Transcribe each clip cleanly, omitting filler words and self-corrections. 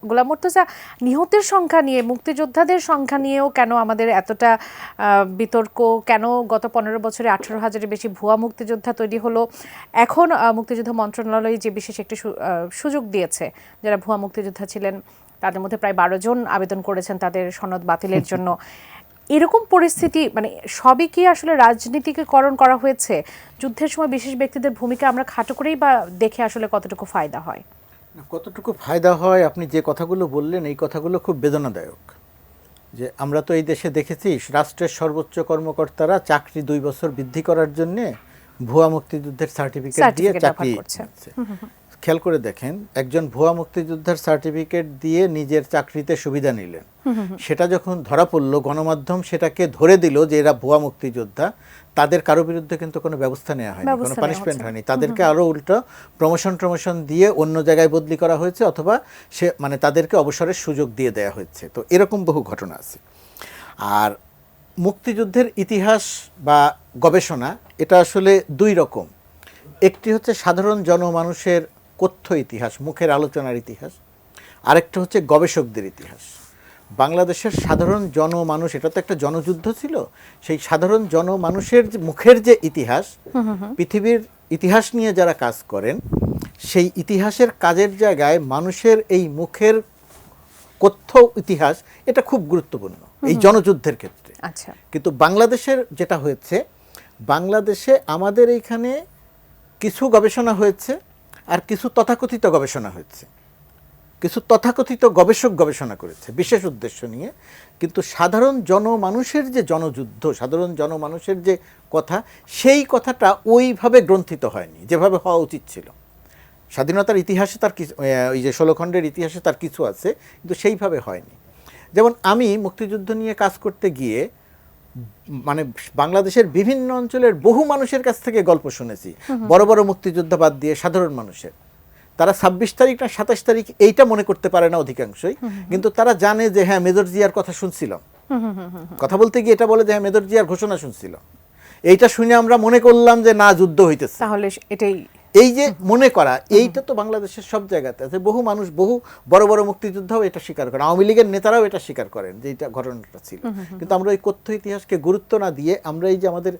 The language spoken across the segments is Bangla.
গোলাম মুর্তজা, নিহতের সংখ্যা নিয়ে, মুক্তিযোদ্ধাদের সংখ্যা নিয়েও কেন আমাদের এতটা বিতর্ক? কেন গত 15 বছরে 18,000-এর বেশি ভুয়া মুক্তিযোদ্ধা তৈরি হলো? এখন মুক্তিযুদ্ধ মন্ত্রণালয় যে বিশেষ একটি সুযোগ দিয়েছে, যারা ভুয়া মুক্তিযোদ্ধা ছিলেন তাদের মধ্যে প্রায় 12 জন আবেদন করেছেন তাদের সনদ বাতিলের জন্য। এরকম পরিস্থিতি, মানে সবই কি আসলে রাজনীতিকরণ করা হয়েছে? যুদ্ধের সময় বিশেষ ব্যক্তিদের ভূমিকা আমরা খাটো করেই বা দেখে আসলে কতটুকু ফায়দা হয়? কতটুকু ফায়দা হয়, আপনি যে কথাগুলো বললেন এই কথাগুলো খুব বেদনাদায়ক। যে আমরা তো এই দেশে দেখেছি রাষ্ট্রের সর্বোচ্চ কর্মকর্তারা চাকরি 2 বছর বৃদ্ধি করার জন্যে ভুয়া মুক্তিযুদ্ধের সার্টিফিকেট দিয়ে চাকরি করছে। খেয়াল করে দেখেন, একজন ভুয়া মুক্তিযোদ্ধার সার্টিফিকেট দিয়ে নিজের চাকরিতে সুবিধা নিলেন, সেটা যখন ধরা পড়লো, গণমাধ্যম সেটাকে ধরে দিল যে এরা ভুয়া মুক্তিযোদ্ধা, তাদের কারো বিরুদ্ধে কিন্তু কোনো ব্যবস্থা নেওয়া হয়নি, কোনো পানিশমেন্ট হয়নি, তাদেরকে আরও উল্টো প্রমোশন দিয়ে অন্য জায়গায় বদলি করা হয়েছে, অথবা সে মানে তাদেরকে অবসরের সুযোগ দিয়ে দেওয়া হয়েছে। তো এরকম বহু ঘটনা আছে। আর মুক্তিযুদ্ধের ইতিহাস বা গবেষণা এটা আসলে 2 রকম। একটি হচ্ছে সাধারণ জনমানুষের কথ্য ইতিহাস, মুখের আলোচনার ইতিহাস, আরেকটা হচ্ছে গবেষকদের ইতিহাস। বাংলাদেশের সাধারণ জনমানুষ, এটা তো একটা জনযুদ্ধ ছিল, সেই সাধারণ জনমানুষের মুখের যে ইতিহাস, পৃথিবীর ইতিহাস নিয়ে যারা কাজ করেন, সেই ইতিহাসের কাজের জায়গায় মানুষের এই মুখের কথ্য ইতিহাস এটা খুব গুরুত্বপূর্ণ এই জনযুদ্ধের ক্ষেত্রে। আচ্ছা, কিন্তু বাংলাদেশের যেটা হয়েছে, বাংলাদেশে আমাদের এইখানে কিছু গবেষণা হয়েছে আর কিছু তথাকথিত গবেষণা হয়েছে, কিছু তথাকথিত গবেষক গবেষণা করেছে বিশেষ উদ্দেশ্য নিয়ে। কিন্তু সাধারণ জনমানুষের যে জনযুদ্ধ, সাধারণ জনমানুষের যে কথা, সেই কথাটা ওইভাবে গ্রন্থিত হয়নি যেভাবে হওয়া উচিত ছিল। স্বাধীনতার ইতিহাসে তার কিছু, ওই যে 16 খণ্ডের ইতিহাসে তার কিছু আছে, কিন্তু সেইভাবে হয়নি। যেমন আমি মুক্তিযুদ্ধ নিয়ে কাজ করতে গিয়ে মানে বাংলাদেশের বিভিন্ন অঞ্চলের বহু মানুষের কাছ থেকে গল্প শুনেছি, বড় বড় মুক্তিযোদ্ধা বাদ দিয়ে সাধারণ মানুষের। তারা 26 তারিখ না 27 তারিখ এইটা মনে করতে পারে না অধিকাংশই, কিন্তু তারা জানে যে হ্যাঁ মেজর জিয়ার কথা শুনছিলাম। কথা বলতে গিয়ে এটা বলে যে হ্যাঁ মেজর জিয়ার ঘোষণা শুনছিলাম, এইটা শুনে আমরা মনে করলাম যে না যুদ্ধ হইতেছে। তাহলে এটাই, এই যে মনে করা, এইটা তো বাংলাদেশের সব জায়গাতে আছে। বহু মানুষ, বহু বড় বড় মুক্তিযোদ্ধাও এটা স্বীকার করেন, আওয়ামী লীগের নেতারাও এটা স্বীকার করেন যে এটা ঘটনাটা ছিল। কিন্তু আমরা ওই কথ্য ইতিহাসকে গুরুত্ব না দিয়ে আমরা এই যে আমাদের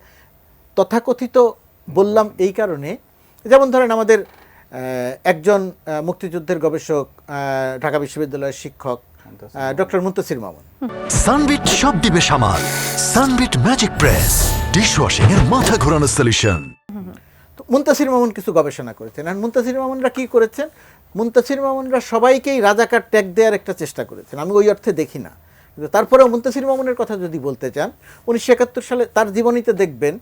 তথাকথিত বললাম এই কারণে, যেমন ধরেন আমাদের একজন মুক্তিযুদ্ধের গবেষক, ঢাকা বিশ্ববিদ্যালয়ের শিক্ষক ডক্টর মুন্তাসির মামুন। সানবিট সব দিবে সামাল, সানবিট ম্যাজিক প্রেস ডিশওয়াশিং এর মাথা ঘোরানো সলিউশন। মুন্তাসির মামুন কিছু গবেষণা করেছেন। আর মুন্তাসির মামুনরা কি করেছেন, মুন্তাসির মামুনরা সবাইকেই রাজাকার ট্যাগ দেওয়ার একটা চেষ্টা করেছেন, আমি ওই অর্থে দেখি না। কিন্তু তারপরেও মুন্তাসির মামুনের কথা যদি বলতে চান, 1971 সালে তার জীবনীতে দেখবেন,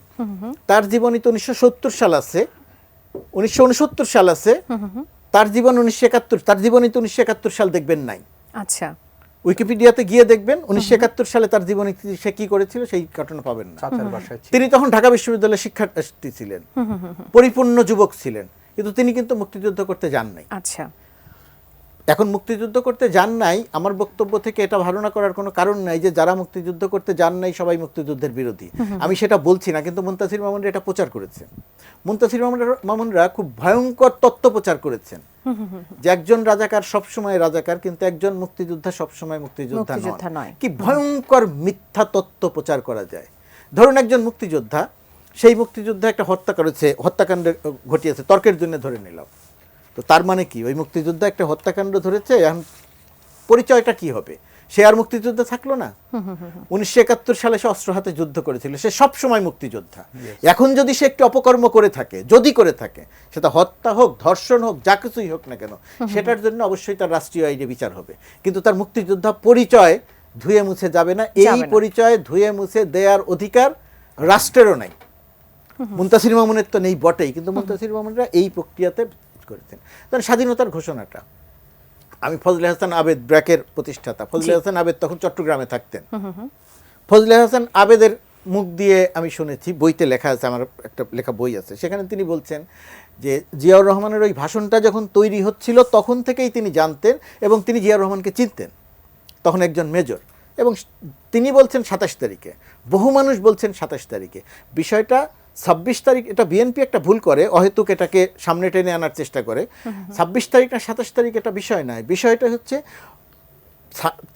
তার জীবনীতে 1970 সাল আছে, 1969 সাল আছে, তার জীবন 1971, তার জীবনীতে 1971 সাল দেখবেন নাই। আচ্ছা, উইকিপিডিয়াতে গিয়ে দেখবেন 1971 সালে তার জীবনী সে কি করেছিল সেই ঘটনা পাবেন না। তিনি তখন ঢাকা বিশ্ববিদ্যালয়ের শিক্ষার্থী ছিলেন, পরিপূর্ণ যুবক ছিলেন, কিন্তু তিনি কিন্তু মুক্তিযুদ্ধ করতে যান নাই। আচ্ছা, এখন মুক্তিযুদ্ধ করতে যান নাই, আমার বক্তব্য থেকে এটা ধারণা করার কোনো কারণ নাই যে যারা মুক্তিযুদ্ধ করতে যান নাই সবাই মুক্তিযুদ্ধের বিরোধী, আমি সেটা বলছি না। কিন্তু মুন্তাসির মামুনরা এটা প্রচার করেছেন। মুন্তাসির মামুনরা খুব ভয়ঙ্কর তত্ত্ব প্রচার করেছেন যে একজন রাজাকার সবসময় রাজাকার, কিন্তু একজন মুক্তিযোদ্ধা সবসময় মুক্তিযোদ্ধা নয়। কি ভয়ঙ্কর মিথ্যা তত্ত্ব প্রচার করা যায়। ধরুন একজন মুক্তিযোদ্ধা, সেই মুক্তিযোদ্ধা একটা হত্যা করেছে, হত্যাকাণ্ড ঘটিয়েছে, তর্কের জন্য ধরে নিলাম। তো তার মানে কি, ওই মুক্তিযোদ্ধা একটা হত্যাকাণ্ড ধরেছে, এখন পরিচয়টা কি হবে? সে আর মুক্তিযোদ্ধা থাকলো না। 1971 সালে সে অস্ত্র হাতে যুদ্ধ করেছিল, সে সব সময় মুক্তিযোদ্ধা। এখন যদি সে একটি অপকর্ম করে থাকে, যদি করে থাকে, সেটা হত্যা হোক, ধর্ষণ হোক, যা কিছুই হোক না কেন, সেটার জন্য অবশ্যই তার রাষ্ট্রীয় আইনে বিচার হবে। কিন্তু তার মুক্তিযোদ্ধা পরিচয় ধুয়ে মুছে যাবে না। এই পরিচয় ধুয়ে মুছে দেওয়ার অধিকার রাষ্ট্রেরও নাই। মুন্তাসির মামুনের তো নেই বটেই, কিন্তু মুন্তাসির মামুনরা এই প্রক্রিয়াতে করেছেন। তখন স্বাধীনতার ঘোষণাটা, আমি ফজলে হাসান আবেদ, ব্র্যাকের প্রতিষ্ঠাতা ফজলে হাসান আবেদ তখন চট্টগ্রামে থাকতেন। ফজলে হাসান আবেদের মুখ দিয়ে আমি শুনেছি, বইতে লেখা আছে, আমার একটা লেখা বই আছে, সেখানে তিনি বলছেন যে জিয়াউর রহমানের ওই ভাষণটা যখন তৈরি হচ্ছিল তখন থেকেই তিনি জানতেন এবং তিনি জিয়াউর রহমানকে চিনতেন, তখন একজন মেজর। এবং তিনি বলছেন 27 তারিখে, বহু মানুষ বলছেন 27 তারিখে। বিষয়টা 26 তারিখ, এটা বিএনপি একটা ভুল করে, অহেতুক এটাকে সামনে টেনে আনার চেষ্টা করে। 26 তারিখ না 27 তারিখ এটা বিষয় নয়, বিষয়টা হচ্ছে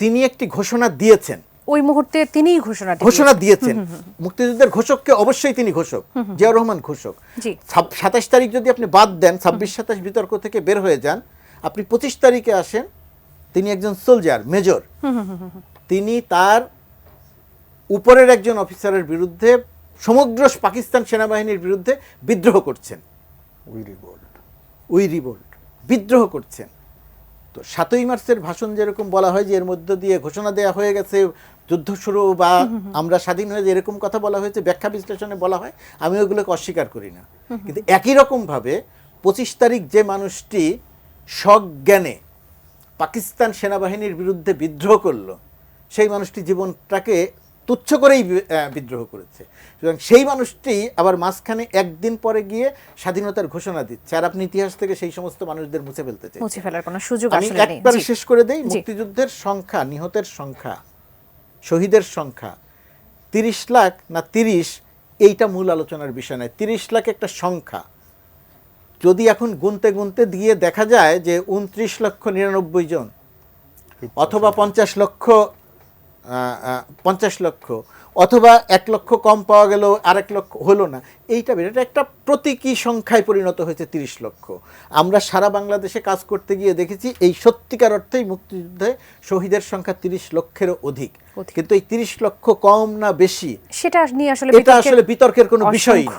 তিনি একটি ঘোষণা দিয়েছেন, ওই মুহূর্তে তিনিই ঘোষণা দিয়েছেন। মুক্তিযুদ্ধের ঘোষককে অবশ্যই তিনি ঘোষক, জিয়াউর রহমান ঘোষক। জি 27 তারিখ যদি আপনি বাদ দেন, 26-27 বিতর্ক থেকে বের হয়ে যান, আপনি 25 তারিখে আসেন, তিনি একজন সোলজার, মেজর। তিনি তার উপরের একজন অফিসারের বিরুদ্ধে, সমগ্র পাকিস্তান সেনাবাহিনীর বিরুদ্ধে বিদ্রোহ করছেন, উই রিভোল্ট, বিদ্রোহ করছেন। তো 7ই মার্চের ভাষণ যেরকম বলা হয় যে এর মধ্য দিয়ে ঘোষণা দেওয়া হয়ে গেছে যুদ্ধ শুরু বা আমরা স্বাধীন হয়ে, এরকম কথা বলা হয়েছে, ব্যাখ্যা বিশ্লেষণে বলা হয়, আমি ওগুলোকে অস্বীকার করি না। কিন্তু একই রকমভাবে 25 তারিখ যে মানুষটি সজ্ঞানে পাকিস্তান সেনাবাহিনীর বিরুদ্ধে বিদ্রোহ করলো, সেই মানুষটি জীবনটাকে তুচ্ছ করেই বিদ্রোহ করেছে। সুতরাং সেই মানুষটি আবার মাঝখানে একদিন পরে গিয়ে স্বাধীনতার ঘোষণা দিচ্ছে, আর আপনি ইতিহাস থেকে সেই সমস্ত মানুষদের মুছে ফেলতে চাই। মুছে ফেলার কোনো সুযোগ আমি আসলে নেই। একবারে জি। শেষ করে দেই, জি। মুক্তিযুদ্ধের সংখ্যা, নিহতের সংখ্যা, শহীদের সংখ্যা 30 লাখ না 30, এইটা মূল আলোচনার বিষয় নয়। 30 লাখ একটা সংখ্যা, যদি এখন গুনতে গুনতে দিয়ে দেখা যায় যে 29,99,000 জন, অথবা 50 লক্ষ, অথবা 1 লক্ষ কম পাওয়া গেল, আর 1 লক্ষ হলো না, এটা একটা প্রতীকী সংখ্যায় পরিণত হয়েছে 30 লক্ষ। আমরা সারা বাংলাদেশে কাজ করতে গিয়ে দেখেছি এই সত্যিকার অর্থেই মুক্তিযুদ্ধে শহীদের সংখ্যা 30 লক্ষেরও অধিক। কিন্তু এই 30 লক্ষ কম না বেশি, সেটা নিয়ে আসলে এটা আসলে বিতর্কের কোনো বিষয় না।